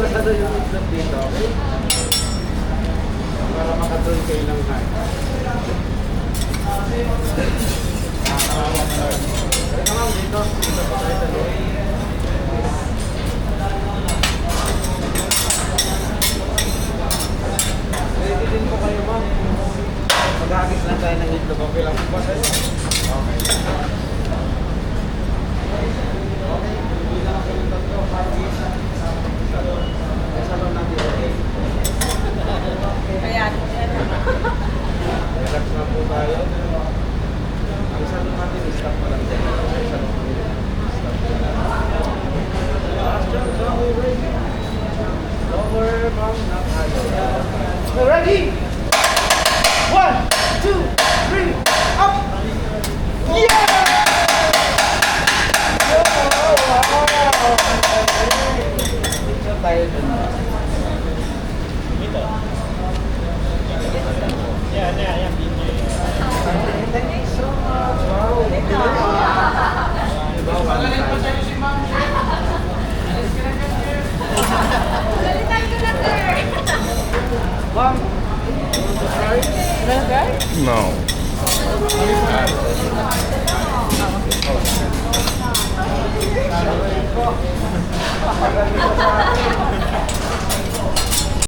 masyado yung itlog dito. Para makatuloy kayo ng high. Ito ma'am, dito. Dito po tayo sa loob. Ready din po kayo ma'am. Maghagis lang tayo ng itlog. Okay lang po ba sa'yo? Okay. Okay. Hindi lang ako yung tatlo. Hagis. Salon natin. Okay. Ayan. Relax na po tayo. Ang salon natin, stop pa lang dyan. Stop pa lang. Last jump, lower. Lower, ma'am, not higher. Ready? 1, 2, 3, up! Yeah! Wow! Picture tayo dun. Ito. Yan. Thank you so much. Wow. Magaling pa sa'yo si ma'am. Balitan ko na, sir. Ma'am. No. Magaling pa sa akin.